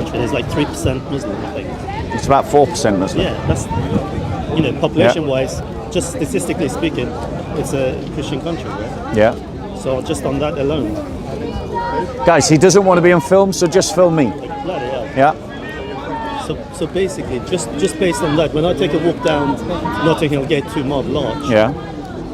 country. There's like 3% Muslim, I think. It's about 4% Muslim. Yeah, that's, population-wise, just statistically speaking, it's a Christian country, right? Yeah. So just on that alone. Guys, he doesn't want to be on film, so just film me. Bloody hell. Yeah. So basically, just based on that, when I take a walk down Notting Hill Gate to Mud Lodge, Yeah.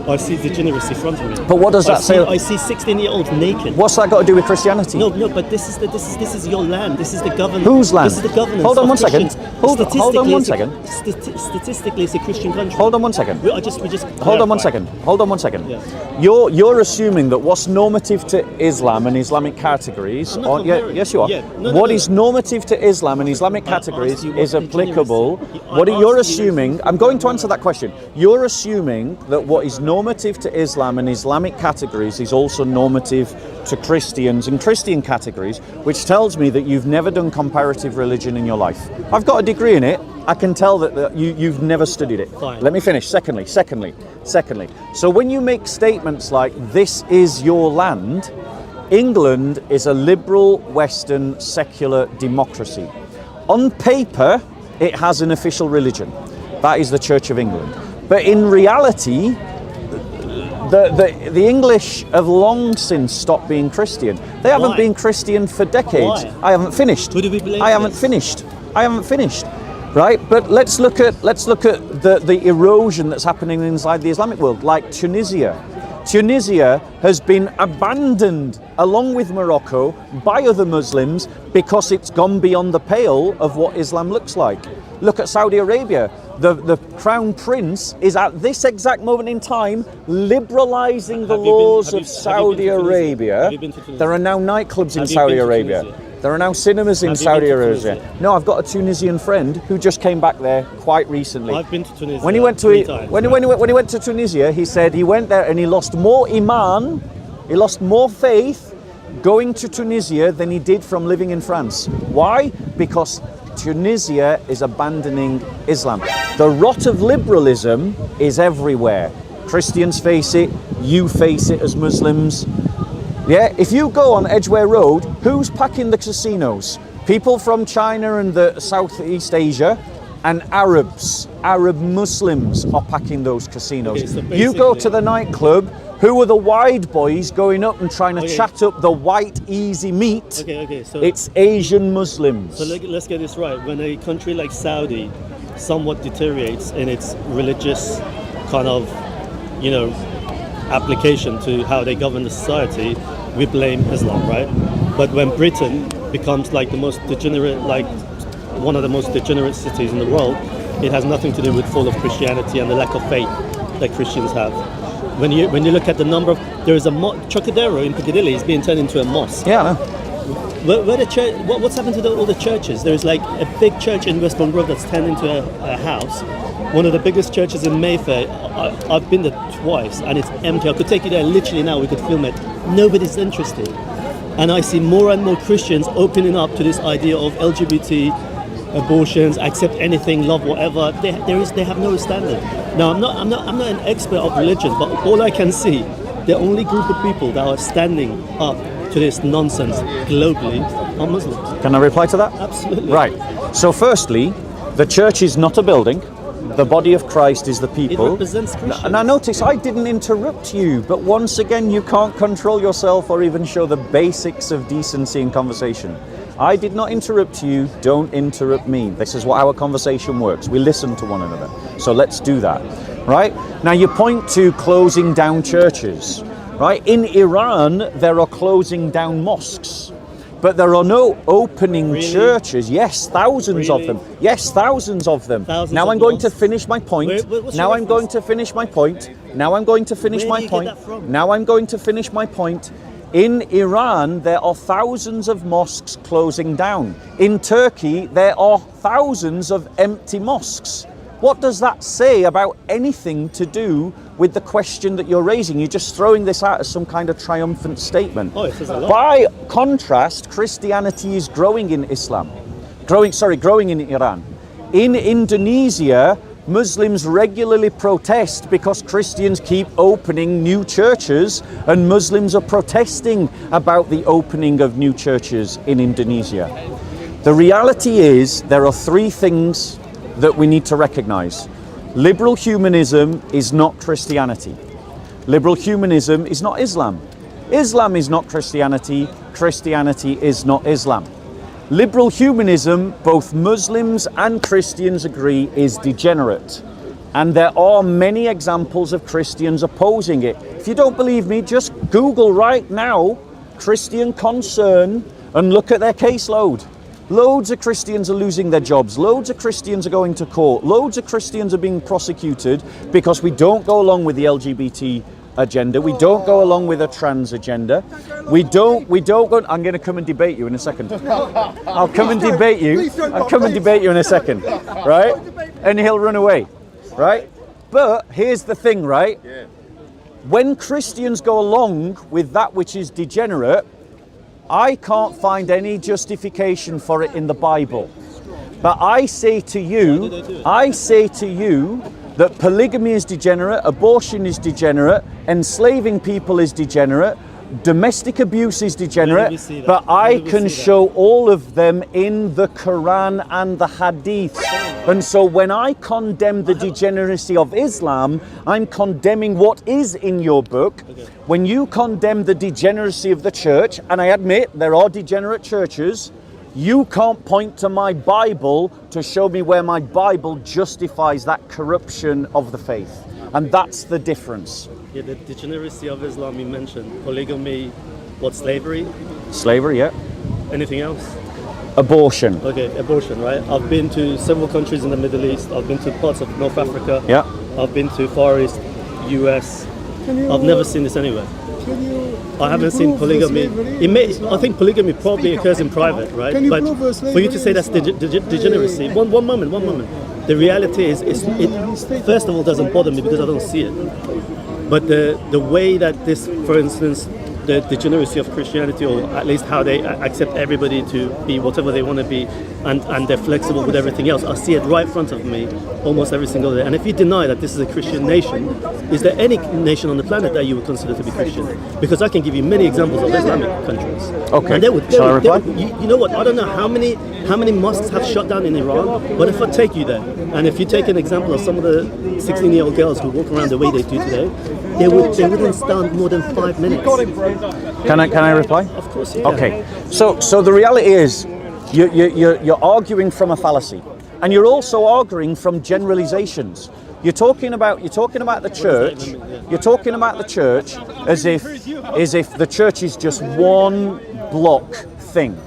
I see Degeneracy in front of me. But what does that say? I see 16-year-olds naked. What's that got to do with Christianity? No, but this is your land. This is the governance. Whose land? This is the governance. Hold on of one second. Christians. Hold on one second. Statistically, it's a Christian country. Hold on one second. We just Hold on one second. Hold on one second. Yeah. You're assuming that what's normative to Islam and Islamic categories, yes you are. Yeah. What is normative to Islam and Islamic categories is applicable. You're assuming, I'm going to answer that question. You're assuming that what is normative to Islam and Islamic categories is also normative to Christians and Christian categories, which tells me that you've never done comparative religion in your life. I've got a degree in it. I can tell that you've never studied it. Fine. Let me finish. Secondly. So when you make statements like, this is your land, England is a liberal, Western, secular democracy. On paper, it has an official religion. That is the Church of England. But in reality, the English have long since stopped being Christian. They haven't Why? been Christian for decades. Why? I haven't finished. Who do we blame I for haven't this? finished. Right? But let's look at the erosion that's happening inside the Islamic world, like Tunisia. Tunisia has been abandoned along with Morocco by other Muslims because it's gone beyond the pale of what Islam looks like. Look at Saudi Arabia. The Crown Prince is at this exact moment in time liberalizing the laws of Saudi Arabia. There are now nightclubs in Saudi Arabia. There are now cinemas in Saudi Arabia. No, I've got a Tunisian friend who just came back there quite recently. I've been to Tunisia. When he went to Tunisia, he said he went there and he lost more iman, he lost more faith going to Tunisia than he did from living in France. Why? Because Tunisia is abandoning Islam. The rot of liberalism is everywhere. Christians face it, you face it as Muslims. Yeah, if you go on Edgware Road, who's packing the casinos? People from China and the Southeast Asia, and Arabs, Arab Muslims are packing those casinos. Okay, so you go to the nightclub, who are the wide boys going up and trying to chat up the white easy meat? So it's Asian Muslims. So let's get this right. When a country like Saudi somewhat deteriorates in its religious kind of, application to how they govern the society, we blame Islam, right? But when Britain becomes like the most degenerate, like one of the most degenerate cities in the world, it has nothing to do with fall of Christianity and the lack of faith that Christians have. When you look at the number of, there is a Chocadero in Piccadilly is being turned into a mosque. Yeah, I know. Where the church, what's happened to all the churches? There's like a big church in Westbourne Grove that's turned into a house. One of the biggest churches in Mayfair. I've been there twice and it's empty. I could take you there literally now. We could film it. Nobody's interested. And I see more and more Christians opening up to this idea of LGBT abortions, accept anything, love whatever. They have no standard. Now I'm not an expert of religion, but all I can see, the only group of people that are standing up to this nonsense globally are Muslims. Can I reply to that? Absolutely. Right. So firstly, the church is not a building. The body of Christ is the people. It represents Christians. Now notice, I didn't interrupt you, but once again, you can't control yourself or even show the basics of decency in conversation. I did not interrupt you, don't interrupt me. This is how our conversation works. We listen to one another. So let's do that, right? Now you point to closing down churches, right? In Iran, there are closing down mosques. But there are no opening churches. Yes, thousands of them. Yes, thousands of them. Now I'm going to finish my point. Now I'm going to finish my point. Now I'm going to finish my point. Now I'm going to finish my point. In Iran, there are thousands of mosques closing down. In Turkey, there are thousands of empty mosques. What does that say about anything to do with the question that you're raising? You're just throwing this out as some kind of triumphant statement. Oh, it says a lot. By contrast, Christianity is growing in growing in Iran. In Indonesia, Muslims regularly protest because Christians keep opening new churches, and Muslims are protesting about the opening of new churches in Indonesia. The reality is there are three things that we need to recognize. Liberal humanism is not Christianity. Liberal humanism is not Islam. Islam is not Christianity. Christianity is not Islam. Liberal humanism, both Muslims and Christians agree, is degenerate. And there are many examples of Christians opposing it. If you don't believe me, just Google right now Christian concern and look at their caseload. Loads of Christians are losing their jobs. Loads of Christians are going to court. Loads of Christians are being prosecuted because we don't go along with the LGBT agenda. We don't go along with a trans agenda. We don't go. I'm going to come and debate you in a second. I'll come and debate you. I'll come and debate you in a second, right? And he'll run away, right? But here's the thing, right? When Christians go along with that which is degenerate, I can't find any justification for it in the Bible. But I say to you that polygamy is degenerate, abortion is degenerate, enslaving people is degenerate, domestic abuse is degenerate, but I can show all of them in the Quran and the Hadith. And so when I condemn the degeneracy of Islam, I'm condemning what is in your book. When you condemn the degeneracy of the church, and I admit there are degenerate churches, you can't point to my Bible to show me where my Bible justifies that corruption of the faith. And that's the difference. Yeah, the degeneracy of Islam you mentioned, polygamy, what, slavery? Slavery, yeah. Anything else? Abortion. Okay, abortion, right? I've been to several countries in the Middle East. I've been to parts of North Africa. Yeah. I've been to Far East, US. I've never seen this anywhere. I haven't seen polygamy. I think polygamy probably occurs in private, right? But for you to say that's degeneracy, one moment. The reality is, it first of all doesn't bother me because I don't see it. But the way that this, for instance, the degeneracy of Christianity, or at least how they accept everybody to be whatever they want to be, and they're flexible with everything else. I see it right in front of me almost every single day. And if you deny that this is a Christian nation, is there any nation on the planet that you would consider to be Christian? Because I can give you many examples of Islamic countries. Okay. And Shall I reply? You know what? I don't know how many mosques have shut down in Iran, but if I take you there, and if you take an example of some of the 16-year-old girls who walk around the way they do today, they wouldn't stand more than 5 minutes. Can I reply? Of course, yeah. Okay. So the reality is, you're arguing from a fallacy, and you're also arguing from generalizations. You're talking about the church. You're talking about the church as if the church is just one block thing,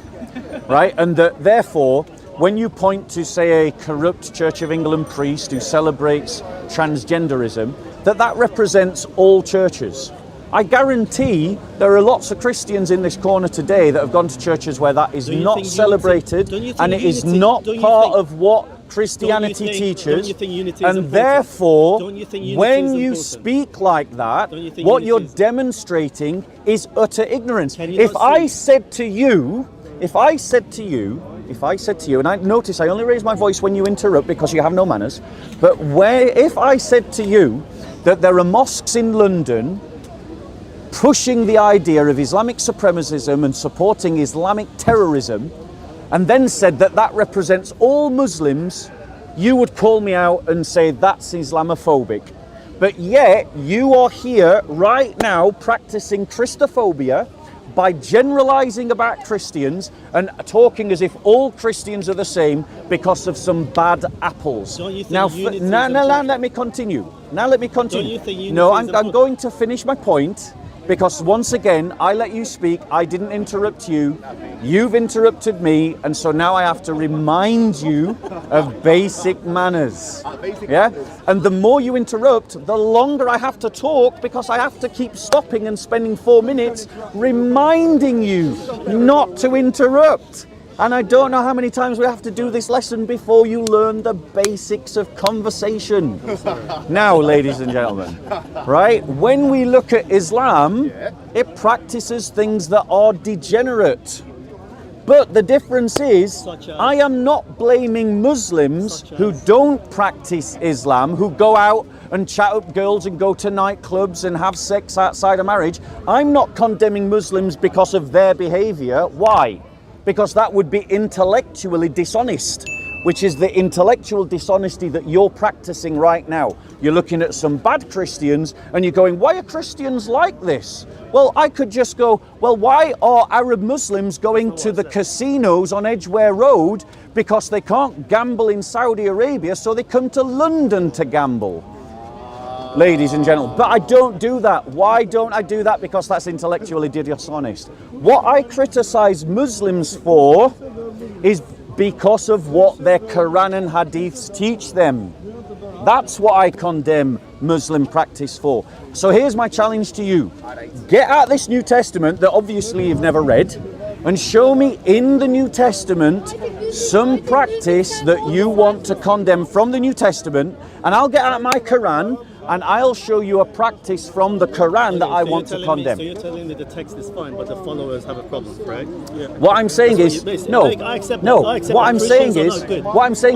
right? And that therefore, when you point to, say, a corrupt Church of England priest who celebrates transgenderism, that represents all churches. I guarantee there are lots of Christians in this corner today that have gone to churches where that is not celebrated, and it is not part of what Christianity teaches. And therefore, when you speak like that, what you're demonstrating is utter ignorance. If I said to you, and I notice I only raise my voice when you interrupt because you have no manners, but if I said to you that there are mosques in London pushing the idea of Islamic supremacism and supporting Islamic terrorism, and then said that represents all Muslims, you would call me out and say that's Islamophobic. But yet you are here right now practicing Christophobia by generalizing about Christians and talking as if all Christians are the same because of some bad apples. Now let me continue. No, I'm going to finish my point. Because once again, I let you speak, I didn't interrupt you, you've interrupted me, and so now I have to remind you of basic manners. Yeah? And the more you interrupt, the longer I have to talk because I have to keep stopping and spending 4 minutes reminding you not to interrupt. And I don't know how many times we have to do this lesson before you learn the basics of conversation. Now, ladies and gentlemen, right? When we look at Islam, it practices things that are degenerate. But the difference is, I am not blaming Muslims who don't practice Islam, who go out and chat up girls and go to nightclubs and have sex outside of marriage. I'm not condemning Muslims because of their behavior. Why? because that would be intellectually dishonest, which is the intellectual dishonesty that you're practicing right now. You're looking at some bad Christians and you're going, why are Christians like this? Well, I could just go, well, why are Arab Muslims going to the casinos on Edgware Road? Because they can't gamble in Saudi Arabia, so they come to London to gamble. Ladies and gentlemen, but I don't do that. Why don't I do that? Because that's intellectually dishonest. What I criticize Muslims for is because of what their Quran and Hadiths teach them. That's what I condemn Muslim practice for. So here's my challenge to you. Get out this New Testament that obviously you've never read and show me in the New Testament some practice that you want to condemn from the New Testament, and I'll get out my Quran and I'll show you a practice from the Quran that I want to condemn. So you're telling me the text is fine, but the followers have a problem, right? Yeah. What I'm saying is, no. What I'm saying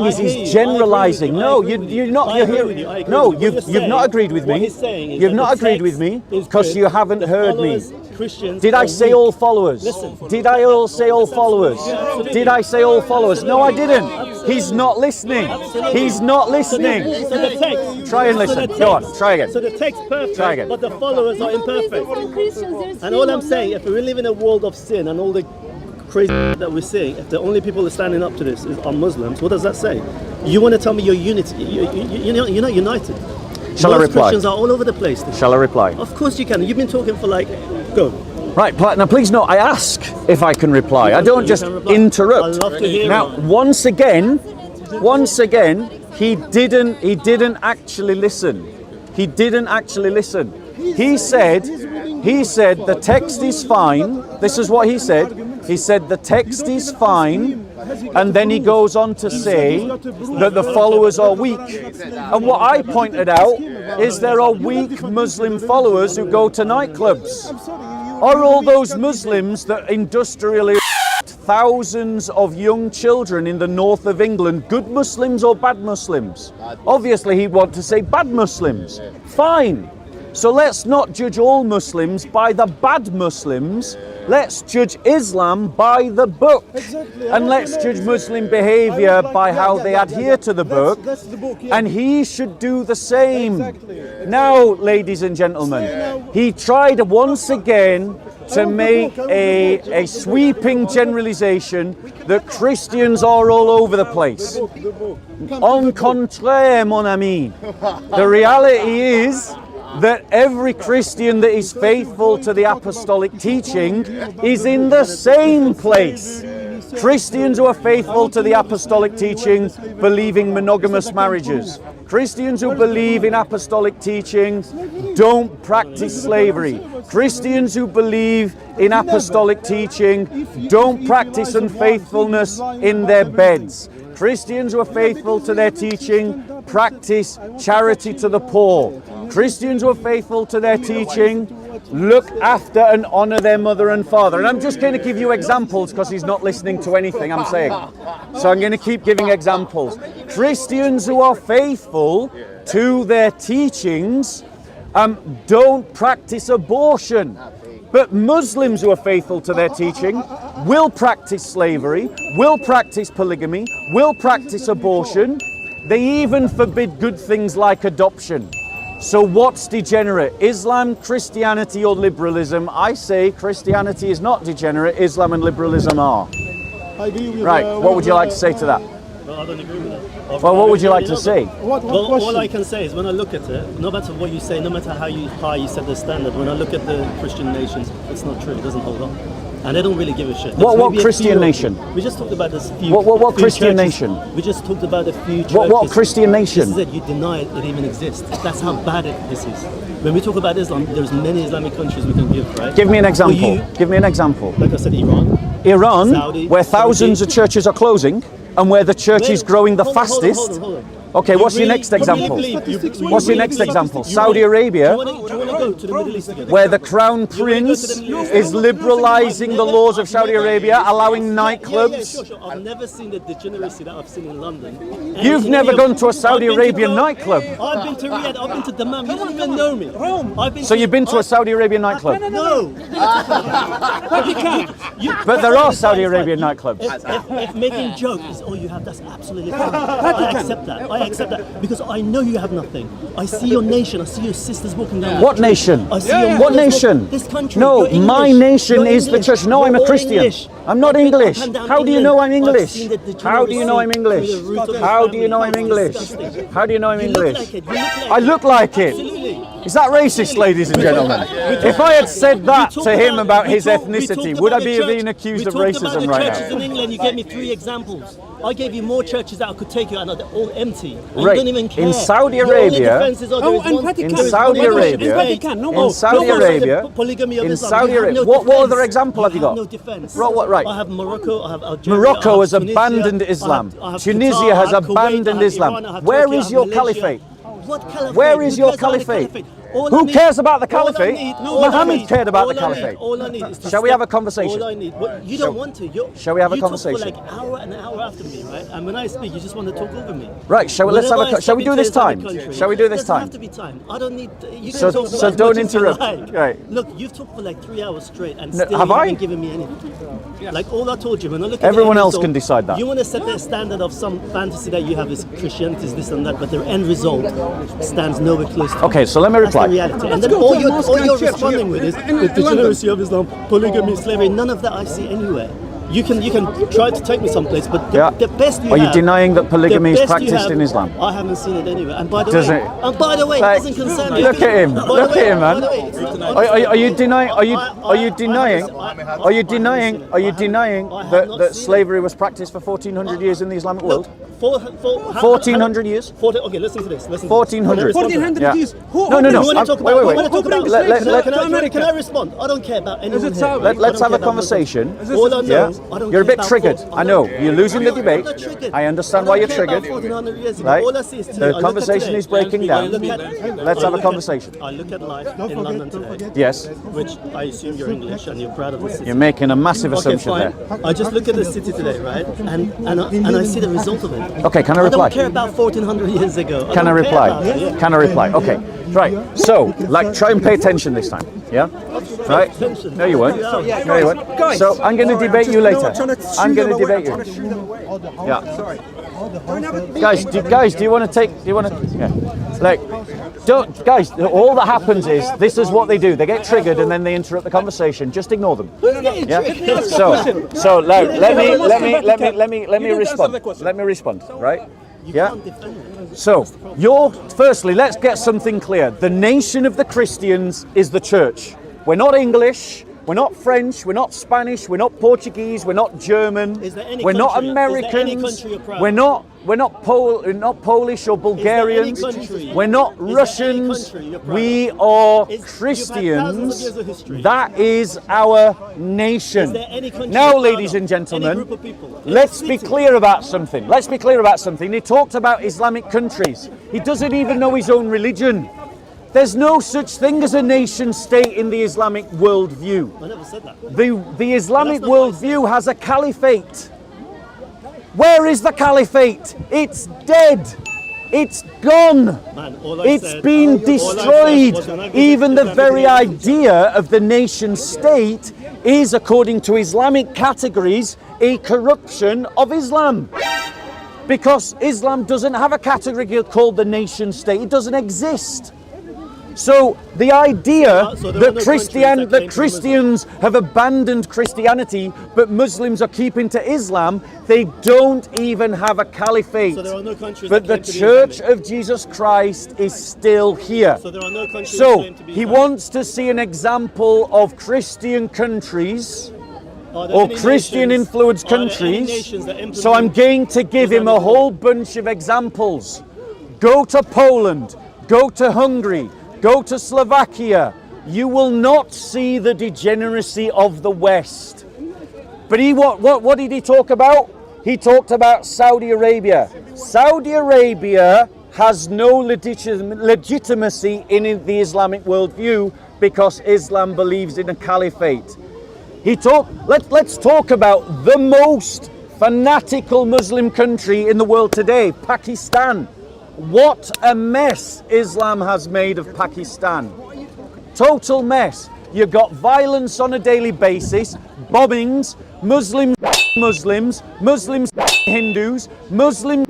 is, he's generalizing. No, you're not. You're hearing. No, you've not agreed with me. You've not agreed with me because you haven't heard me. Did I say all followers? Did I all say all followers? Did I say all followers? No, I didn't. He's not listening. He's not listening. Try and listen. Go on. Try again. So the text perfect, Try again. but the followers are imperfect. And all I'm saying, if we live in a world of sin and all the crazy that we're seeing, if the only people who are standing up to this are Muslims, what does that say? You want to tell me you're unity? You're not united. Shall I reply? Christians are all over the place. Shall I reply? Of course you can. You've been talking for like, go. Right, now please note, I ask if I can reply. I don't just interrupt. I'd love to hear now, once again, he didn't actually listen. He didn't actually listen. He said the text is fine. This is what he said. He said the text is fine, and then he goes on to say that the followers are weak. And what I pointed out is there are weak Muslim followers who go to nightclubs. Are all those Muslims that industrially thousands of young children in the north of England good Muslims or bad Muslims? Obviously he'd want to say bad Muslims. Fine. So let's not judge all Muslims by the bad Muslims. Let's judge Islam by the book. And let's judge Muslim behavior by how they adhere to the book. And he should do the same. Now, ladies and gentlemen, he tried once again to make a sweeping generalization that Christians are all over the place. En contraire, mon ami. The reality is that every Christian that is faithful to the apostolic teaching is in the same place. Christians who are faithful to the apostolic teaching believe in monogamous marriages. Christians who believe in apostolic teaching don't practice slavery. Christians who believe in apostolic teaching don't practice unfaithfulness in their beds. Christians who are faithful to their teaching practice charity to the poor. Christians who are faithful to their teaching look after and honor their mother and father. And I'm just going to give you examples because he's not listening to anything I'm saying. So I'm going to keep giving examples. Christians who are faithful to their teachings don't practice abortion. But Muslims who are faithful to their teaching will practice slavery, will practice polygamy, will practice abortion. They even forbid good things like adoption. So what's degenerate? Islam, Christianity, or liberalism? I say Christianity is not degenerate, Islam and liberalism are. Right, what would you like to say to that? Well, I don't agree with that. Well, what would you like to say? Well, all I can say is when I look at it, no matter what you say, no matter how high you set the standard, when I look at the Christian nations, it's not true, it doesn't hold up. And they don't really give a shit. What Christian nation? We just talked about this few. What few Christian churches. nation? We just talked about a few churches. What Christian nation? This is it. You deny it even exists. That's how bad this is. When we talk about Islam, there's many Islamic countries we can give, right? Give me an example. Give me an example. Like I said, Iran. Iran, Saudi, where thousands of churches are closing, and where the church is growing the fastest. Hold on. Okay, what's your next example? What's your next example? Saudi Arabia, where the Crown Prince is liberalizing the laws of Saudi Arabia, allowing nightclubs. I've never seen the degeneracy that I've seen in London. You've never gone to a Saudi Arabian nightclub. I've been to Riyadh, I've been to Dammam, you don't even know me. So you've been to a Saudi Arabian nightclub? No. But there are Saudi Arabian nightclubs. If making jokes is all you have, that's absolutely fine. I accept that. I accept that because I know you have nothing. I see your nation. I see your sisters walking down. What nation? I see your What nation? This country. No, You're my English. nation You're is the English. church. No, You're I'm a all Christian. English. I'm not I've been English. up and down How do you know I'm England. I've English? seen the degeneracy How do you know I'm English? through the root of the How do you family. know I'm It's English? disgusting. How do you know I'm You look English? like it. You look like I look like it. Absolutely. Is that racist, ladies and gentlemen? If I had said that to him about his ethnicity, would I be being accused of racism right now? Churches in now? England, you gave me 3 examples. I gave you more churches that I could take you, and they're all empty. And Right. you don't even care. In Saudi Your only Arabia- defense is, Oh, there is and one- Vatican. In there is Saudi one Arabia- Christian faith. no In more. Saudi No more Arabia, the polygamy of in Islam. Saudi You have Arabia, no what defense. other example have you got? No defense. Right. I have Morocco, I have Algeria. Morocco I have has Tunisia, abandoned Islam. I have Tunisia Qatar, has I have Kuwait, abandoned I have Islam. Iran, I have Where Turkey, is I have your Malaysia. caliphate? What caliphate? Where is Who your cares about the caliphate? All I Who need- cares about the all I caliphate? need- Muhammad cared about the all I need- caliphate. All I need is to Shall we have a conversation? All I need. You don't want to. Shall we have a you conversation? talk for like hour and hour after me, right? And when I speak, you just want to talk over me. Right, shall we, let's have Whenever I a, shall we step do into this time? Islamic country, Shall we do this it doesn't time? have to be time. I don't need. You So- can talk for so as don't much as you interrupt. like. Right. Look, you've talked for like 3 hours straight, and No, still have you I? haven't given me anything. Like all I told you, when I look at Everyone the end else result, can decide that. You want to set the standard of some fantasy that you have is Christianity is this and that, but the end result stands nowhere close to. Okay, so let me That's the reply. reality. And then go all to you're, mosque all and you're church responding with is the degeneracy of Islam, polygamy, slavery. None of that I see anywhere. You can try to take me someplace, but Yeah. the best you Are you have, denying that polygamy the is best you practiced have, in Islam? I haven't seen it anywhere. And by the Does way, it? it doesn't concern me. Look at him. By the Look way, at him, by man. the way, it's not- Are you denying? Are you denying? Are you denying? Are you denying that slavery was practiced for 1400 years in the Islamic world? 1400 years? Okay, listen to this. Listen to this. 1400. 1400 Yeah. years. Who No, no, You no. want to talk about? Wait, You wait, want to wait. talk about? Let- let- let- Can I respond? I don't care about anyone it here. Saudi? Let's have a All conversation. I know Yeah? is I don't You're a care bit about triggered. thoughts. I know. You're losing the I'm debate. not triggered. I understand I why don't you're care about triggered. 1400 years ago. Right? All I see is today. The I look at conversation today. is breaking down. I look at- Let's I have a look conversation. I look at life in London today, Yes. which I assume you're English and you're proud of the city. You're making a massive Okay, assumption fine. there. I just look at the city today, right? And I see the result of it. Okay, can I I reply? don't care about 1400 years ago. Can I don't care reply? about it, yeah. Can I reply? Okay. Right. So, like, try and pay attention this time. Yeah. Right. Attention. No, you won't. Yeah, yeah. No, you won't. Guys. So I'm going to debate you later. I'm going to debate you. you. Yeah. Guys, do you want to take? Do you want to? Yeah. Like, don't, guys. All that happens is this is what they do. They get triggered and then they interrupt the conversation. Just ignore them. Yeah. So let me respond. Let me respond. Right. Yeah. So, firstly, let's get something clear. The nation of the Christians is the church. We're not English. We're not French, we're not Spanish, we're not Portuguese, we're not German, Is there any we're not country- is there any Americans, country you're proud we're not Polish or Bulgarians, country- we're not is there any Russians, country you're proud we of? are You've had thousands of Christians. years of history. That is our nation. Is there any country Now, you're proud ladies of? and gentlemen, Any group of people? Any let's be city? clear about something. Let's be clear about something. He talked about Islamic countries. He doesn't even know his own religion. There's no such thing as a nation state in the Islamic worldview. I never said that. The Islamic That's not what I worldview has a caliphate. Where is the caliphate? It's dead. It's gone. Man, all I It's said- been all I said destroyed. was when I visit Even the Islamic very nations. idea of the nation state is, according to Islamic categories, a corruption of Islam. Because Islam doesn't have a category called the nation state. It doesn't exist. So the idea So there are no that countries that claim to Christians have abandoned Christianity, but Muslims are keeping to Islam, they don't even have a caliphate. So there are no countries But the that claim to be Church Islamic. of Jesus Christ is still here. So there are no countries that So claim to be he Islamic. wants to see an example of Christian countries Are there or any Christian nations- influenced are there any countries. nations that implement So I'm going to give him a Islamic law? whole bunch of examples. Go to Poland, go to Hungary, go to Slovakia. You will not see the degeneracy of the West. But what did he talk about? He talked about Saudi Arabia. Saudi Arabia has no legitimacy in the Islamic worldview because Islam believes in a caliphate. Let's talk about the most fanatical Muslim country in the world today, Pakistan. What a mess Islam has made of Pakistan. Total mess. You've got violence on a daily basis, bombings, Muslims, Muslims Hindus, Muslims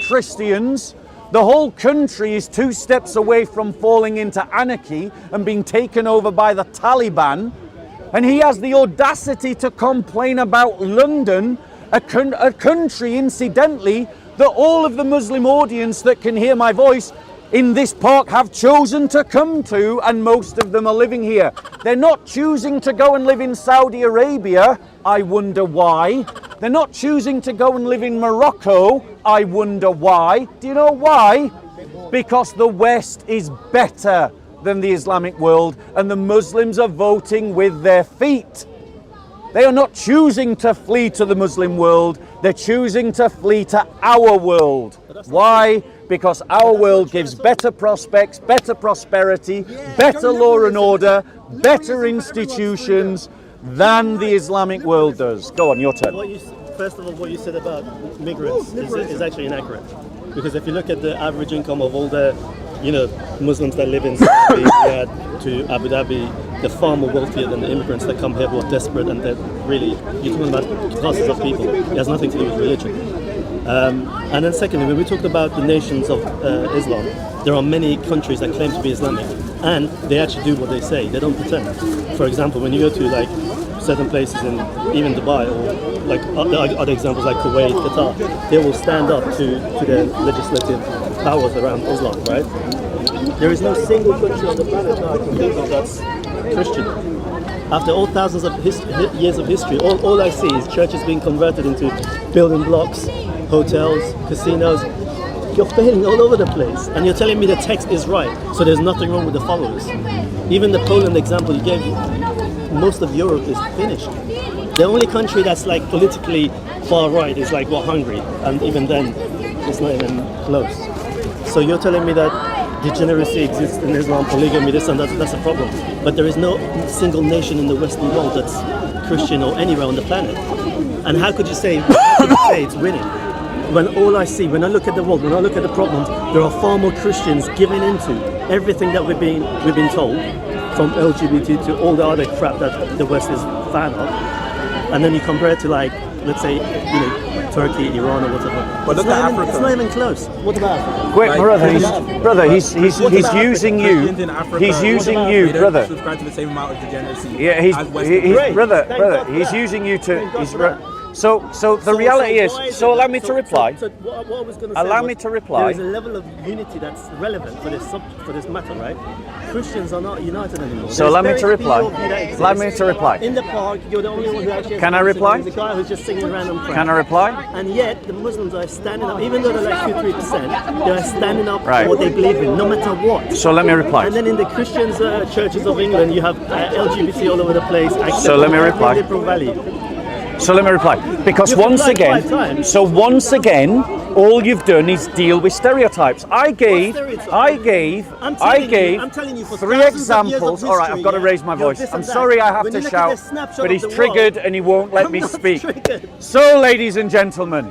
Christians. The whole country is 2 steps away from falling into anarchy and being taken over by the Taliban. And he has the audacity to complain about London, a country, incidentally, that all of the Muslim audience that can hear my voice in this park have chosen to come to, and most of them are living here. They're not choosing to go and live in Saudi Arabia. I wonder why. They're not choosing to go and live in Morocco. I wonder why. Do you know why? Because the West is better than the Islamic world, and the Muslims are voting with their feet. They are not choosing to flee to the Muslim world, they're choosing to flee to our world. Why? Because our world gives better prospects, better prosperity, better law and order, better institutions than the Islamic world does. Go on, your turn. First of all, what you said about migrants is actually inaccurate. Because if you look at the average income of all the Muslims that live in Saudi Riyadh to Abu Dhabi, they're far more wealthier than the immigrants that come here who are desperate, and that really, you're talking about classes of people. It has nothing to do with religion. And then secondly, when we talked about the nations of Islam, there are many countries that claim to be Islamic, and they actually do what they say. They don't pretend. For example, when you go to like certain places in even Dubai, or like other examples like Kuwait, Qatar, they will stand up to their legislative powers around Islam, right? There is no single country on the planet that I can think of that's Christian. After all thousands of years of history, all I see is churches being converted into building blocks, hotels, casinos. You're failing all over the place, and you're telling me the text is right, so there's nothing wrong with the followers. Even the Poland example you gave, most of Europe is finished. The only country that's like politically far right is like Hungary, and even then, it's not even close. So you're telling me that degeneracy exists in Islam, polygamy, this and that's a problem. But there is no single nation in the Western world that's Christian or anywhere on the planet. And how could you say it's winning? When all I see, when I look at the world, when I look at the problems, there are far more Christians giving into everything that we've been told, from LGBT to all the other crap that the West is fan of. And then you compare it to like, let's say, Turkey, Iran, or whatever. But look at Africa. It's not even close. What about Africa? Wait, brother, he's using you. He's using you, brother. Subscribe to the same amount of degeneracy. Yeah, he's brother. He's using you to. So the reality is. So allow me to reply. So what I was going to say. Allow me to reply. There is a level of unity that's relevant for this matter, right? Christians are not united anymore. So allow me to reply. Allow me to reply. In the park, you're the only one who actually. Can I reply? The guy who's just singing random crap. Can I reply? And yet the Muslims are standing up, even though they're like 2-3%, they are standing up Right. for what they believe in, no matter what. So let me reply. And then in the Christians churches of England, you have LGBT all over the place. So let me reply. Liberal value. So let me reply. Because You've once replied 5 times. again, all you've done is deal with stereotypes. I gave I'm telling you, for 3 examples. All right, I've got to raise my voice. I'm sorry I have to shout, but he's triggered and he won't let me speak. So, ladies and gentlemen,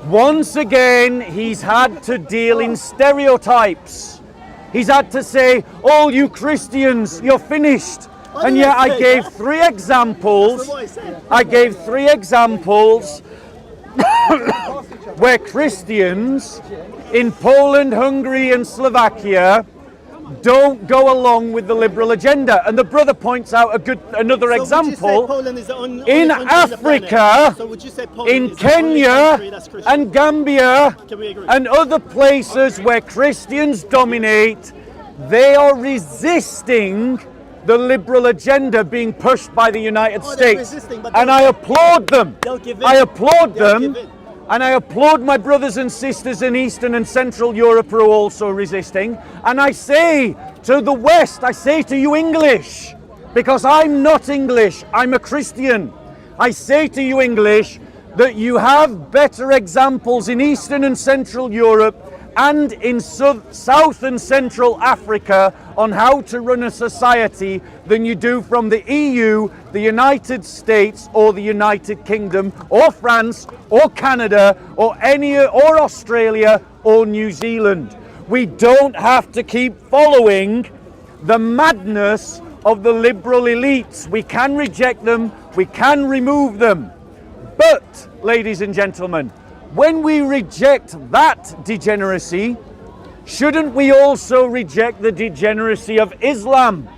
once again, he's had to deal in stereotypes. He's had to say, all you Christians, you're finished. And yet I gave 3 examples. I gave 3 examples where Christians in Poland, Hungary and Slovakia don't go along with the liberal agenda. And the brother points out another example. In Africa, in Kenya and Gambia and other places where Christians dominate, they are resisting the liberal agenda being pushed by the United States. And I applaud them. I applaud them. And I applaud my brothers and sisters in Eastern and Central Europe who are also resisting. And I say to the West, I say to you English, because I'm not English, I'm a Christian. I say to you English, that you have better examples in Eastern and Central Europe and in South and Central Africa on how to run a society than you do from the EU, the United States, or the United Kingdom, or France, or Canada, or Australia, or New Zealand. We don't have to keep following the madness of the liberal elites. We can reject them, we can remove them. But, ladies and gentlemen, when we reject that degeneracy, shouldn't we also reject the degeneracy of Islam?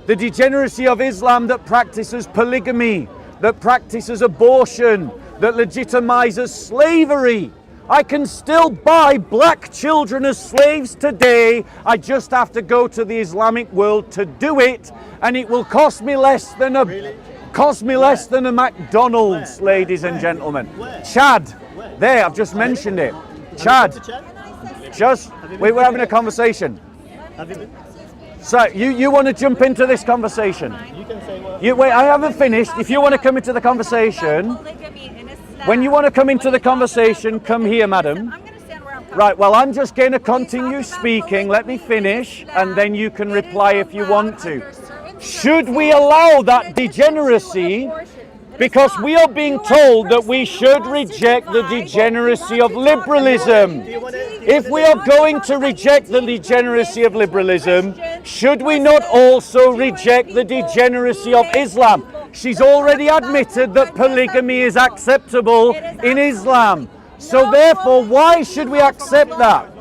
The degeneracy of Islam that practices polygamy, that practices abortion, that legitimizes slavery. I can still buy black children as slaves today. I just have to go to the Islamic world to do it, and it will cost me less than a McDonald's, ladies and gentlemen. Chad, there, I've just mentioned it. Chad, we were having a conversation. So you want to jump into this conversation? You can say what. Wait, I haven't finished. If you want to come into the conversation, when you want to come into the conversation, come here, madam. Right, well, I'm just going to continue speaking. Let me finish, and then you can reply if you want to. Should we allow that degeneracy? Because we are being told that we should reject the degeneracy of liberalism. If we are going to reject the degeneracy of liberalism, should we not also reject the degeneracy of Islam? She's already admitted that polygamy is acceptable in Islam. So therefore, why should we accept that?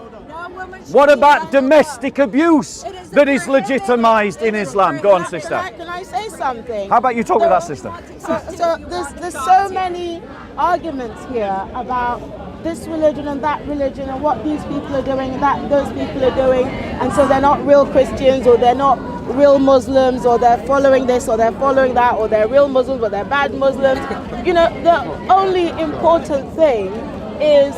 What about domestic abuse that is legitimized in Islam? Go on, sister. Can I say something? How about you talk with that, sister? So there's so many arguments here about this religion and that religion and what these people are doing and that those people are doing, and so they're not real Christians, or they're not real Muslims, or they're following this or they're following that, or they're real Muslims or they're bad Muslims. You know, the only important thing is,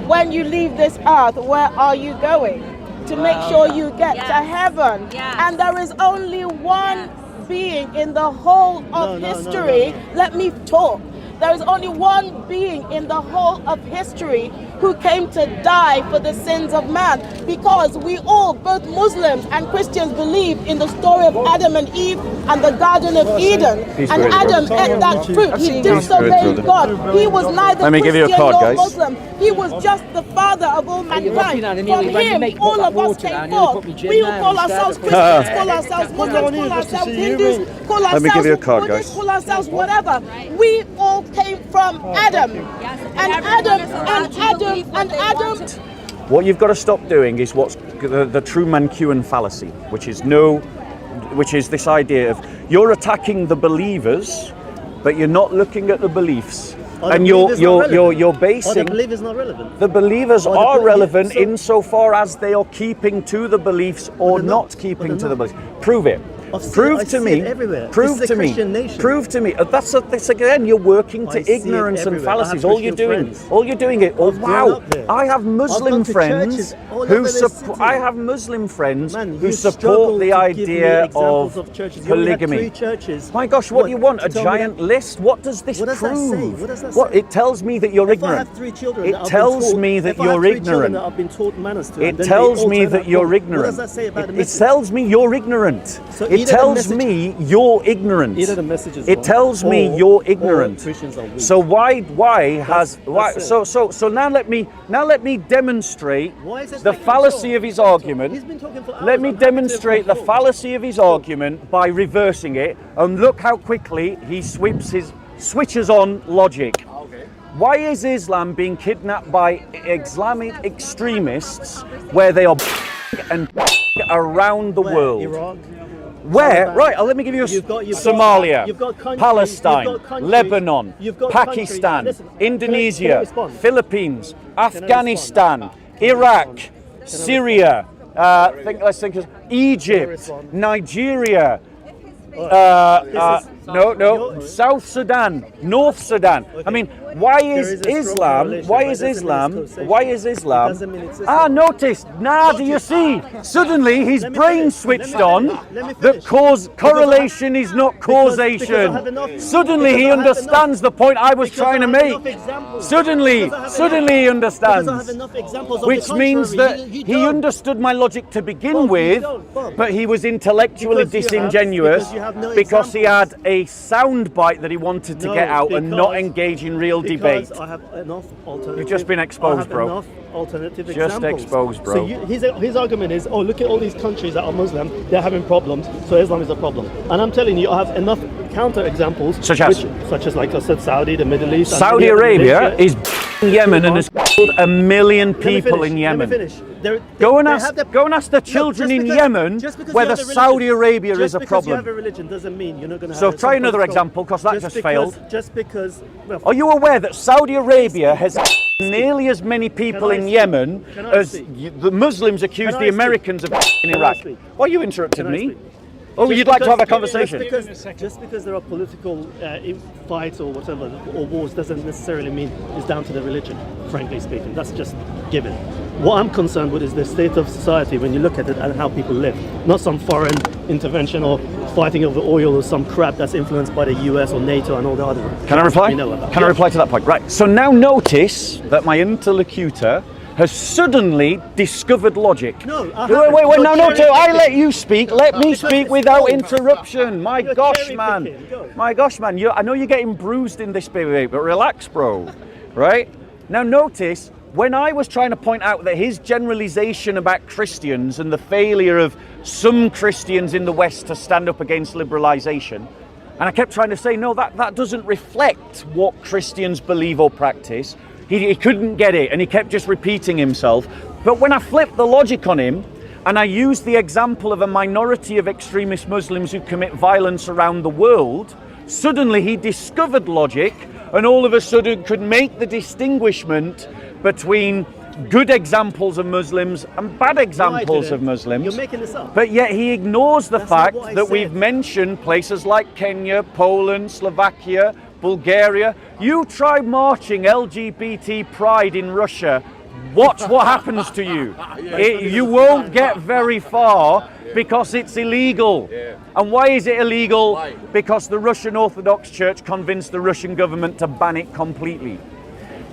when you leave this earth, where are you going? To make sure you get to heaven. And there is only one being in the whole of history. Let me talk. There is only one being in the whole of history who came to die for the sins of man, because we all, both Muslims and Christians, believe in the story of Adam and Eve and the Garden of Eden. And Adam ate that fruit. He disobeyed God. He was neither Christian nor Muslim. He was just the father of all mankind. From him, all of us came forth. We who call ourselves Christians, call ourselves Muslims, call ourselves Hindus, call ourselves Buddhists, call ourselves whatever. We all came from Adam. And Adam. What you've got to stop doing is what's the Truman-Cain fallacy, which is this idea of you're attacking the believers, but you're not looking at the beliefs. And you're basing. The believers not relevant. The believers are relevant insofar as they are keeping to the beliefs or not keeping to the beliefs. Prove it. Prove to me. Prove to me. Prove to me. That's again. You're working to ignorance and fallacies. All you're doing is, oh wow! I have Muslim friends who support. I have Muslim friends who support the idea of polygamy. My gosh, what do you want? A giant list? What does this prove? What does that say? It tells me that you're ignorant. If I have 3 children, it tells me that you're ignorant. I've been taught manners to. It tells me that you're ignorant. What does that say about the It tells me you're ignorant. It tells me you're ignorant. It tells me you're ignorant. So so now let me demonstrate the fallacy of his argument. Let me demonstrate the fallacy of his argument by reversing it, and look how quickly he switches on logic. Why is Islam being kidnapped by Islamic extremists where they are and around the world? Iraq. Where? Right, let me give you Somalia, Palestine, Lebanon, Pakistan, Indonesia, Philippines, Afghanistan, Iraq, Syria, Egypt, Nigeria, South Sudan, North Sudan. I mean, Why There is is a strong Islam? correlation, Why but is it doesn't mean Islam? it's causation. Why is It Islam? doesn't mean it's Ah, Islam. notice. Do you see? Suddenly his Let me brain finish. switched Let on. me finish. Let me That finish. correlation is not because I causation. have enough- Suddenly because he I have understands the point I was trying to make. Suddenly he Because I understands. have enough examples of Which the means contrary. that You he don't. understood my logic to begin Bob, you with, don't, Bob. but he was intellectually Because disingenuous you have no because he had examples. a sound bite that he wanted to No, get out and not because- engage in real debate. Because I have enough alternative. You've just been exposed, I have bro. enough alternative Just examples. exposed, bro. So his argument is, oh, look at all these countries that are Muslim, they're having problems, so Islam is a problem. And I'm telling you, I have enough counter examples. Such as? Such as, like I said, Saudi, the Middle East. and Saudi India, Arabia Malaysia. is Yemen and has killed 1 million Let me people finish, in Yemen. Let me finish. Go and they ask have the- go and ask the Look, children just in because- Yemen just because you whether have a religion- Saudi Arabia just is a because you have problem. a religion doesn't mean you're not going to So have try some another political- example, 'cause that just failed. Just because. Well, Are you aware that Saudi Arabia has nearly as many people I in speak? Yemen Can I as speak? the Muslims accuse Can the I speak? Americans of in Can I Iraq? speak? Why you interrupted Can I me? speak? Oh, Just you'd like to have a because- conversation? Just because there are political fights or whatever, or wars, doesn't necessarily mean it's down to the religion, frankly speaking. That's just given. What I'm concerned with is the state of society when you look at it and how people live, not some foreign intervention or fighting over oil or some crap that's influenced by the US or NATO and all the other. Can I reply? We know about. Can I reply to that point? Right. So now notice that my interlocutor has suddenly discovered logic. No, I Wait, haven't. wait, You're no, cherry I picking. let you speak. Let me Because speak it's without false. interruption. My You're gosh, cherry man. picking. Go. My gosh, man. I know you're getting bruised in this debate, but relax, bro. Right? Now notice, when I was trying to point out that his generalization about Christians and the failure of some Christians in the West to stand up against liberalization, and I kept trying to say, no, that doesn't reflect what Christians believe or practice. He couldn't get it, and he kept just repeating himself. But when I flipped the logic on him, and I used the example of a minority of extremist Muslims who commit violence around the world, suddenly he discovered logic, and all of a sudden could make the distinguishment between good examples of Muslims and bad examples of Muslims. You're making this up. But yet he ignores the That's not fact what I that we've said. mentioned places like Kenya, Poland, Slovakia, Bulgaria. You try marching LGBT pride in Russia, watch what happens to you. You won't get very far because it's illegal. And why is it illegal? Because the Russian Orthodox Church convinced the Russian government to ban it completely.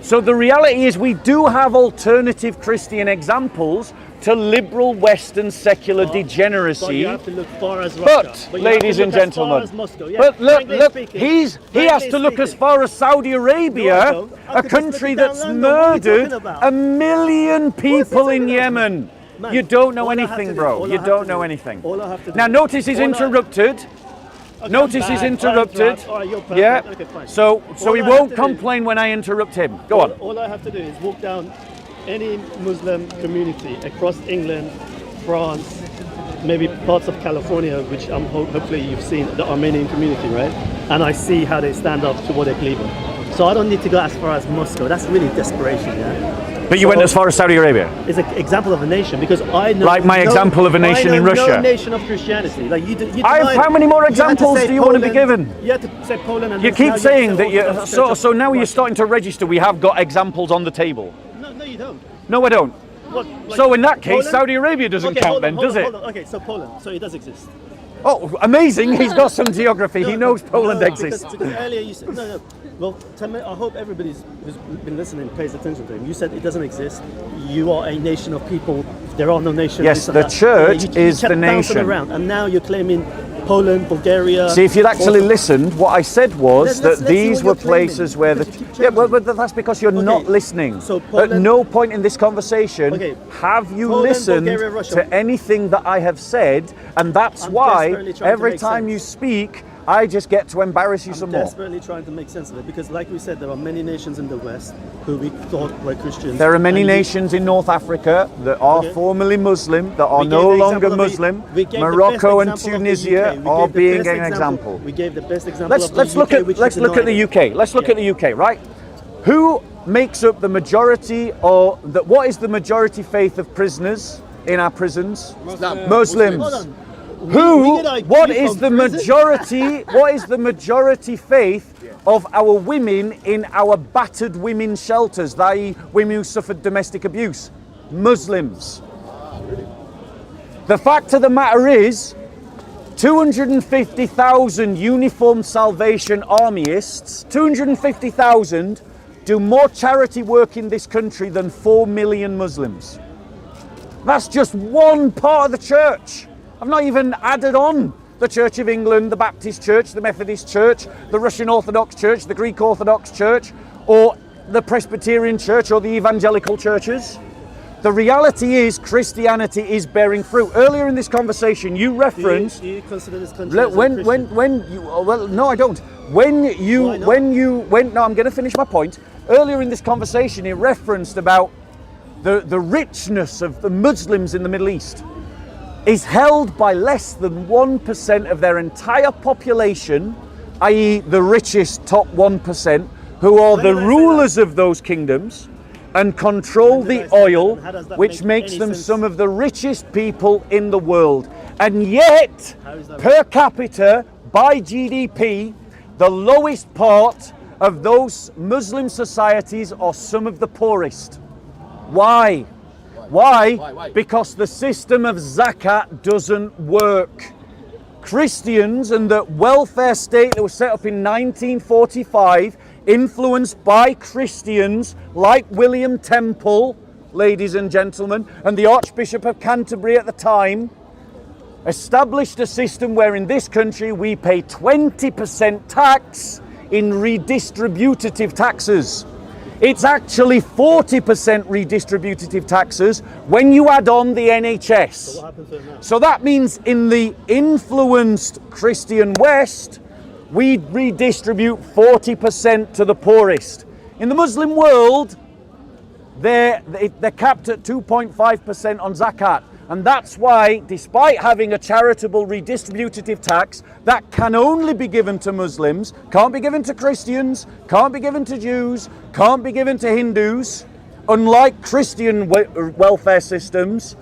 So the reality is we do have alternative Christian examples to liberal Western secular But degeneracy. you have to look far as Russia. But, you have to ladies look and as far gentlemen, as Moscow. Yeah, but look, frankly speaking, he has frankly to look as speaking. far as Saudi No, I Arabia, don't. I a could just country look down that's London. What are you murdered talking about? 1 million people in talking about? Yemen. Man, You don't know all I have anything, to do- bro. all I You have don't to know do- anything. all I have to do- Now notice he's all I- interrupted. Notice he's I'm bad. interrupted. All right, you're perfect. Yeah. Okay, fine. So All he I have won't to do- complain when I interrupt him. Go on. All I have to do is walk down any Muslim community across England, France, maybe parts of California, which hopefully you've seen, the Armenian community, right? And I see how they stand up to what they believe in. So I don't need to go as far as Moscow. That's really desperation, yeah? But you went as far as Saudi Arabia. It's an example of a nation because I know. Like my example of a nation I know in Russia. No nation of Christianity. Like you How many more examples do you want to be given? You had to say Poland. And You now keep have saying to that say you. Orthodox So, Church so of now you're Russia. starting to register. We have got examples on the table. No, you don't. No, I don't. What, like So in that case, Poland? Saudi Arabia doesn't Okay, count hold on, then, hold does on, it? hold on. Okay, so Poland. So it does exist. Oh, amazing! He's got some geography. He knows Poland No, exists. Because earlier you said no. Well, I hope everybody who's been listening pays attention to him. You said it doesn't exist. You are a nation of people. There are no nations. Yes, this and the that. church You is kept the bouncing nation. around, and now you're claiming Poland, Bulgaria. See, if you'd actually listened, what I said was Let's that see these what were you're claiming, places where the because you keep yeah, well, changing. but that's because you're Okay, not listening. so At Poland- no point in this conversation Okay, have you Poland, listened Bulgaria, Russia. to anything that I have said, and that's I'm why desperately trying to every make time sense. you speak, I just get to embarrass you I'm some more. desperately trying to make sense of it because, like we said, there are many nations in the West who we thought were Christians. There are many and you- nations in North Africa that are Okay. formerly Muslim, that are We gave no the longer example of the- Muslim. we gave the Morocco best and example of the Tunisia UK. We are gave the being best an example. We gave the best example Let's of the look UK, at which let's you look at the denied. UK. Let's look at the UK, right? Who makes up the majority, or what is the majority faith of prisoners in our prisons? Muslims. Hold on. What is the majority? What is the majority faith of our women in our battered women's shelters, i.e., women who suffered domestic abuse? Muslims. The fact of the matter is, 250,000 uniformed Salvation Armyists, 250,000 do more charity work in this country than 4 million Muslims. That's just one part of the church. I've not even added on the Church of England, the Baptist Church, the Methodist Church, the Russian Orthodox Church, the Greek Orthodox Church, or the Presbyterian Church or the evangelical churches. The reality is Christianity is bearing fruit. Earlier in this conversation, you referenced. Do you consider this country as a Christian? when you well, no, I don't. No, I'm going to finish my point. Earlier in this conversation, he referenced about the richness of the Muslims in the Middle East is held by less than 1% of their entire population, i.e. the richest top 1%, who are the rulers of those kingdoms and control the oil, which makes them some of the richest people in the world. And yet, per capita, by GDP, the lowest part of those Muslim societies are some of the poorest. Why? Why? Because the system of zakat doesn't work. Christians and the welfare state that was set up in 1945, influenced by Christians like William Temple, ladies and gentlemen, and the Archbishop of Canterbury at the time, established a system where in this country we pay 20% tax in redistributive taxes. It's actually 40% redistributive taxes when you add on the NHS. So what happens to it now? So that means in the influenced Christian West, we redistribute 40% to the poorest. In the Muslim world, they're capped at 2.5% on zakat. And that's why, despite having a charitable redistributive tax that can only be given to Muslims, can't be given to Christians, can't be given to Jews, can't be given to Hindus, unlike Christian welfare systems,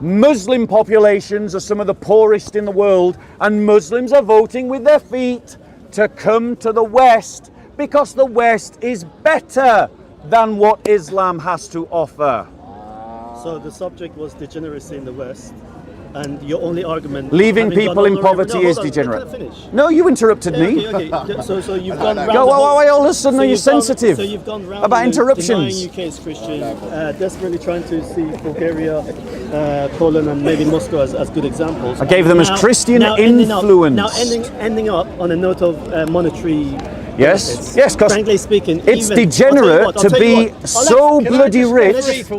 Muslim populations are some of the poorest in the world, and Muslims are voting with their feet to come to the West because the West is better than what Islam has to offer. So the subject was degeneracy in the West, and your only argument... Leaving people in poverty is degenerate. Can I finish? No, you interrupted me. Okay. So you've gone round... Why all of a sudden are you sensitive So you've gone round about interruptions? Denying UK is Christian, desperately trying to see Bulgaria, Poland and maybe Moscow as good examples. I gave them as Christian influence. Now ending up on a note of monetary... Yes, because frankly speaking, it's degenerate to be so bloody rich.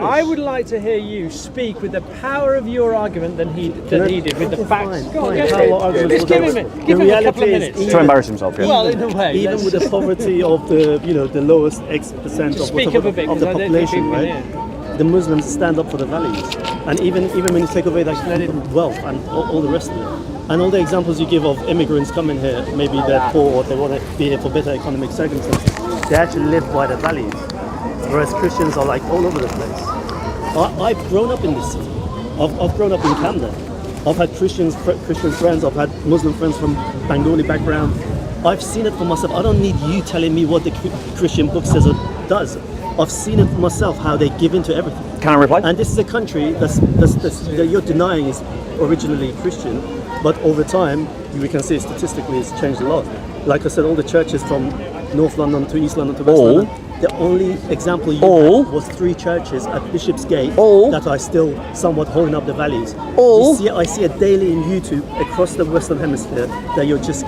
I would like to hear you speak with the power of your argument than he did with the facts. Go on, just give him a couple of minutes. To embarrass himself, yeah. Well, in a way. Even with the poverty of the lowest X% of the population, right? The Muslims stand up for the values, and even when you take away that wealth and all the rest of it. And all the examples you give of immigrants coming here, maybe they're poor or they want to be here for better economic circumstances, they actually live by their values. Whereas Christians are like all over the place. I've grown up in this city. I've grown up in Camden. I've had Christian friends, I've had Muslim friends from Bengali background. I've seen it for myself. I don't need you telling me what the Christian book says or does. I've seen it for myself, how they give into everything. Can I reply? And this is a country that you're denying is originally Christian, but over time, we can see statistically it's changed a lot. Like I said, all the churches from North London to East London to West London, the only example you had was 3 churches at Bishopsgate that are still somewhat holding up the values. I see it daily in YouTube across the Western Hemisphere that you're just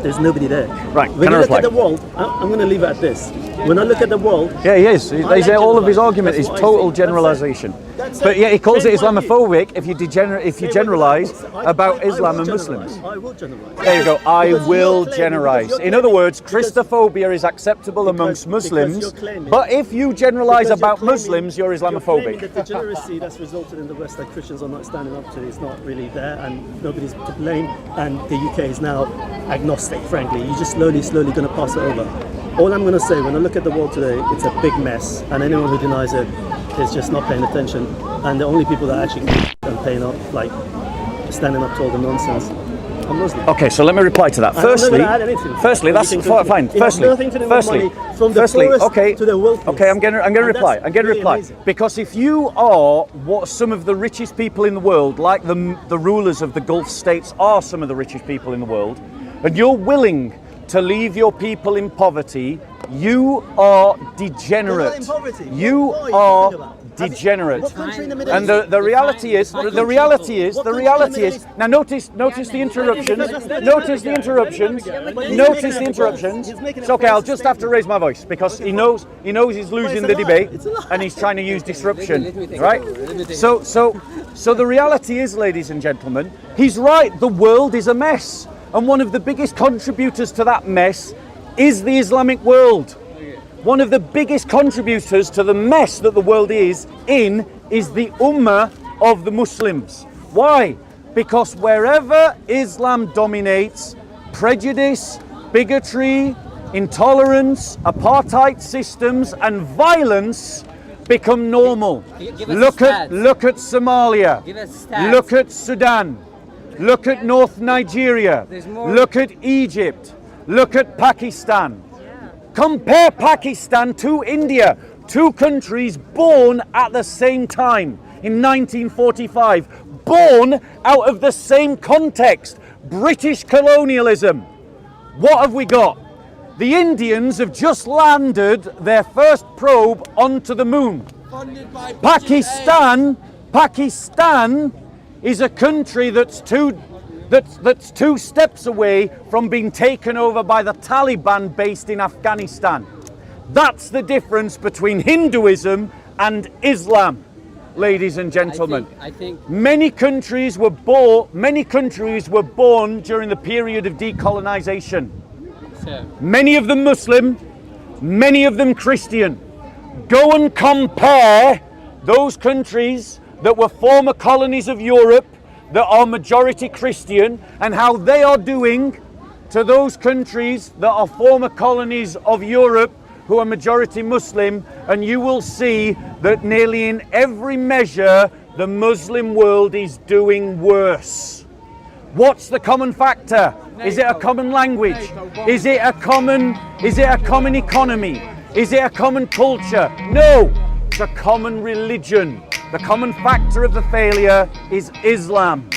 there's nobody there. Right. When you look at the world, I'm going to leave it at this. When I look at the world, yeah, he is. All of his argument is total generalization. But yeah, he calls it Islamophobic if you generalize about Islam and Muslims. I will generalize. There you go. I will generalize. In other words, Christophobia is acceptable amongst Muslims, but if you generalize about Muslims, you're Islamophobic. The degeneracy that's resulted in the West that Christians are not standing up to is not really there, and nobody's to blame. And the UK is now agnostic. Frankly, you're just slowly going to pass it over. All I'm going to say, when I look at the world today, it's a big mess, and anyone who denies it is just not paying attention. And the only people that are actually and paying up, like standing up to all the nonsense. I'm Muslim. Okay, so let me reply to that. I'm not Firstly, gonna add anything. firstly, that's Anything to- fine. It has nothing to do with money from the poorest okay, to the wealthiest. okay, I'm going to And reply. that's I'm going to really reply amazing. because if you are what some of the richest people in the world, like the rulers of the Gulf states, are some of the richest people in the world, and you're willing to leave your people in poverty, you are degenerate. They're not in poverty. You What are you are talking about? degenerate. What country in the Middle And East? the reality is, the reality is, What the country in the reality Middle is. East? Now notice the interruptions. Notice the interruptions. Notice the interruptions. It's okay. I'll just have to raise my voice because he knows he's losing the debate, and he's trying to use disruption. Right? So the reality is, ladies and gentlemen, he's right. The world is a mess, and one of the biggest contributors to that mess is the Islamic world. One of the biggest contributors to the mess that the world is in is the Ummah of the Muslims. Why? Because wherever Islam dominates, prejudice, bigotry, intolerance, apartheid systems and violence become normal. Look at Somalia. Look at Sudan. Look at North Nigeria. Look at Egypt. Look at Pakistan. Compare Pakistan to India, two countries born at the same time in 1945, born out of the same context, British colonialism. What have we got? The Indians have just landed their first probe onto the moon. Pakistan is a country that's two steps away from being taken over by the Taliban based in Afghanistan. That's the difference between Hinduism and Islam, ladies and gentlemen. I think many countries were born during the period of decolonization. so. Many of them Muslim, many of them Christian. Go and compare those countries that were former colonies of Europe that are majority Christian and how they are doing to those countries that are former colonies of Europe who are majority Muslim, and you will see that nearly in every measure the Muslim world is doing worse. What's the common factor? Is it a common language? Is it a common economy? Is it a common culture? No, it's a common religion. The common factor of the failure is Islam.